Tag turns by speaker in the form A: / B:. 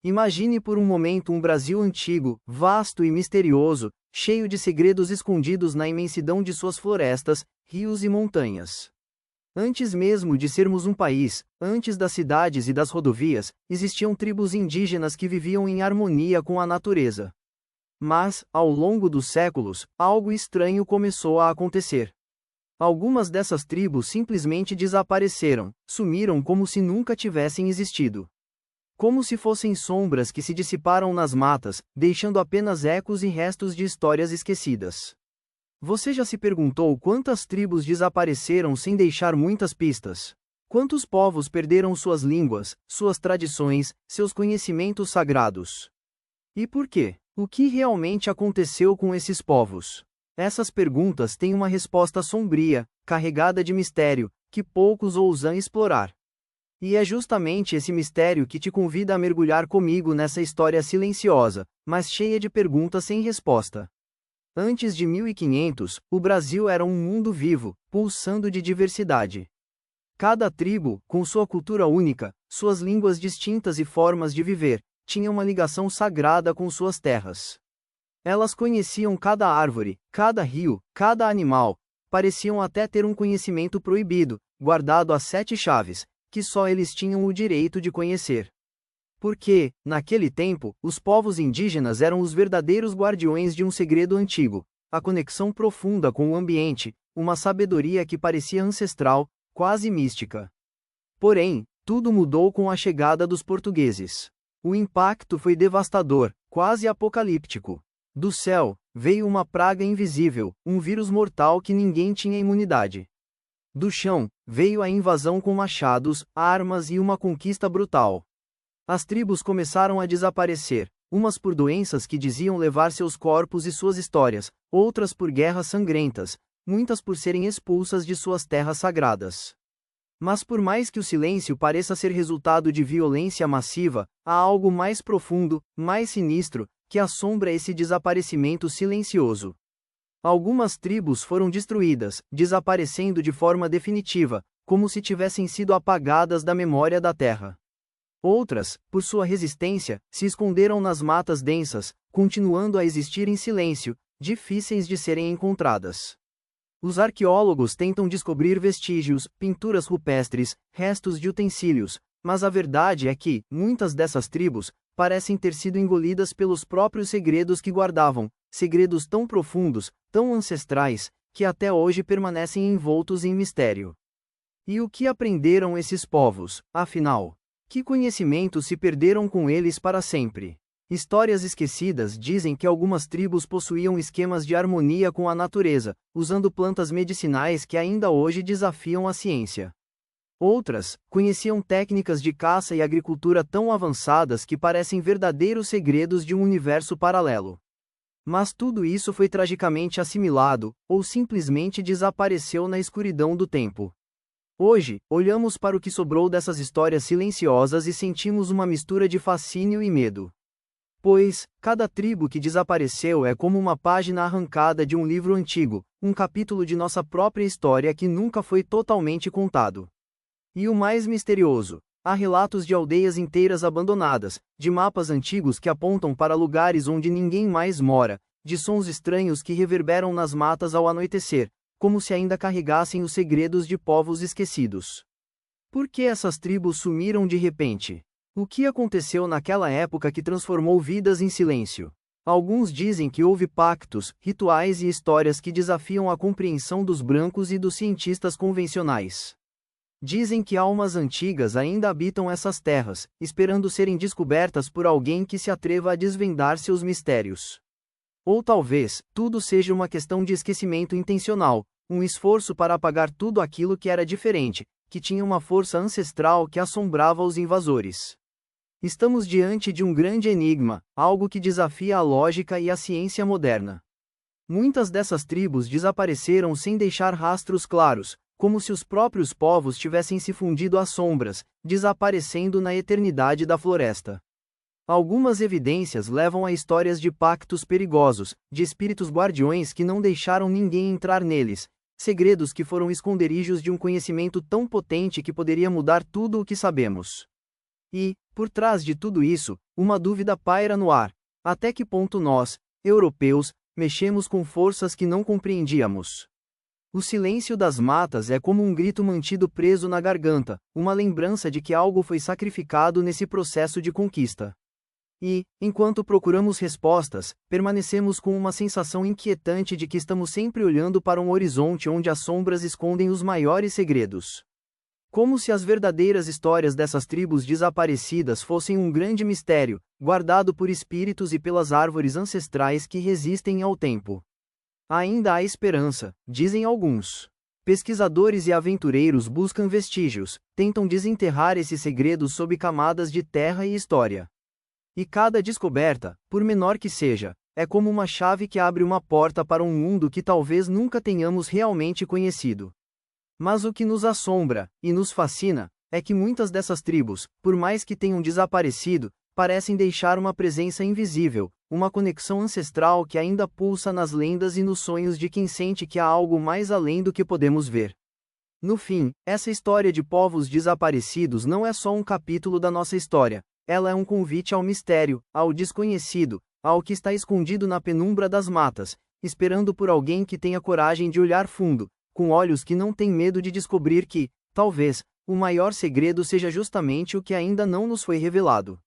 A: Imagine por um momento um Brasil antigo, vasto e misterioso, cheio de segredos escondidos na imensidão de suas florestas, rios e montanhas. Antes mesmo de sermos um país, antes das cidades e das rodovias, existiam tribos indígenas que viviam em harmonia com a natureza. Mas, ao longo dos séculos, algo estranho começou a acontecer. Algumas dessas tribos simplesmente desapareceram, sumiram como se nunca tivessem existido. Como se fossem sombras que se dissiparam nas matas, deixando apenas ecos e restos de histórias esquecidas. Você já se perguntou quantas tribos desapareceram sem deixar muitas pistas? Quantos povos perderam suas línguas, suas tradições, seus conhecimentos sagrados? E por quê? O que realmente aconteceu com esses povos? Essas perguntas têm uma resposta sombria, carregada de mistério, que poucos ousam explorar. E é justamente esse mistério que te convida a mergulhar comigo nessa história silenciosa, mas cheia de perguntas sem resposta. Antes de 1500, o Brasil era um mundo vivo, pulsando de diversidade. Cada tribo, com sua cultura única, suas línguas distintas e formas de viver, tinha uma ligação sagrada com suas terras. Elas conheciam cada árvore, cada rio, cada animal, pareciam até ter um conhecimento proibido, guardado a 7 chaves, que só eles tinham o direito de conhecer. Porque, naquele tempo, os povos indígenas eram os verdadeiros guardiões de um segredo antigo, a conexão profunda com o ambiente, uma sabedoria que parecia ancestral, quase mística. Porém, tudo mudou com a chegada dos portugueses. O impacto foi devastador, quase apocalíptico. Do céu, veio uma praga invisível, um vírus mortal que ninguém tinha imunidade. Do chão, veio a invasão com machados, armas e uma conquista brutal. As tribos começaram a desaparecer, umas por doenças que diziam levar seus corpos e suas histórias, outras por guerras sangrentas, muitas por serem expulsas de suas terras sagradas. Mas por mais que o silêncio pareça ser resultado de violência massiva, há algo mais profundo, mais sinistro, que assombra esse desaparecimento silencioso. Algumas tribos foram destruídas, desaparecendo de forma definitiva, como se tivessem sido apagadas da memória da terra. Outras, por sua resistência, se esconderam nas matas densas, continuando a existir em silêncio, difíceis de serem encontradas. Os arqueólogos tentam descobrir vestígios, pinturas rupestres, restos de utensílios, mas a verdade é que, muitas dessas tribos, parecem ter sido engolidas pelos próprios segredos que guardavam, segredos tão profundos, tão ancestrais, que até hoje permanecem envoltos em mistério. E o que aprenderam esses povos, afinal? Que conhecimentos se perderam com eles para sempre? Histórias esquecidas dizem que algumas tribos possuíam esquemas de harmonia com a natureza, usando plantas medicinais que ainda hoje desafiam a ciência. Outras, conheciam técnicas de caça e agricultura tão avançadas que parecem verdadeiros segredos de um universo paralelo. Mas tudo isso foi tragicamente assimilado, ou simplesmente desapareceu na escuridão do tempo. Hoje, olhamos para o que sobrou dessas histórias silenciosas e sentimos uma mistura de fascínio e medo. Pois, cada tribo que desapareceu é como uma página arrancada de um livro antigo, um capítulo de nossa própria história que nunca foi totalmente contado. E o mais misterioso, há relatos de aldeias inteiras abandonadas, de mapas antigos que apontam para lugares onde ninguém mais mora, de sons estranhos que reverberam nas matas ao anoitecer, como se ainda carregassem os segredos de povos esquecidos. Por que essas tribos sumiram de repente? O que aconteceu naquela época que transformou vidas em silêncio? Alguns dizem que houve pactos, rituais e histórias que desafiam a compreensão dos brancos e dos cientistas convencionais. Dizem que almas antigas ainda habitam essas terras, esperando serem descobertas por alguém que se atreva a desvendar seus mistérios. Ou talvez, tudo seja uma questão de esquecimento intencional, um esforço para apagar tudo aquilo que era diferente, que tinha uma força ancestral que assombrava os invasores. Estamos diante de um grande enigma, algo que desafia a lógica e a ciência moderna. Muitas dessas tribos desapareceram sem deixar rastros claros, como se os próprios povos tivessem se fundido às sombras, desaparecendo na eternidade da floresta. Algumas evidências levam a histórias de pactos perigosos, de espíritos guardiões que não deixaram ninguém entrar neles, segredos que foram esconderijos de um conhecimento tão potente que poderia mudar tudo o que sabemos. E, Por trás de tudo isso, uma dúvida paira no ar: até que ponto nós, europeus, mexemos com forças que não compreendíamos? O silêncio das matas é como um grito mantido preso na garganta, uma lembrança de que algo foi sacrificado nesse processo de conquista. E, enquanto procuramos respostas, permanecemos com uma sensação inquietante de que estamos sempre olhando para um horizonte onde as sombras escondem os maiores segredos. Como se as verdadeiras histórias dessas tribos desaparecidas fossem um grande mistério, guardado por espíritos e pelas árvores ancestrais que resistem ao tempo. Ainda há esperança, dizem alguns. Pesquisadores e aventureiros buscam vestígios, tentam desenterrar esses segredos sob camadas de terra e história. E cada descoberta, por menor que seja, é como uma chave que abre uma porta para um mundo que talvez nunca tenhamos realmente conhecido. Mas o que nos assombra, e nos fascina, é que muitas dessas tribos, por mais que tenham desaparecido, parecem deixar uma presença invisível, uma conexão ancestral que ainda pulsa nas lendas e nos sonhos de quem sente que há algo mais além do que podemos ver. No fim, essa história de povos desaparecidos não é só um capítulo da nossa história, ela é um convite ao mistério, ao desconhecido, ao que está escondido na penumbra das matas, esperando por alguém que tenha coragem de olhar fundo, com olhos que não têm medo de descobrir que, talvez, o maior segredo seja justamente o que ainda não nos foi revelado.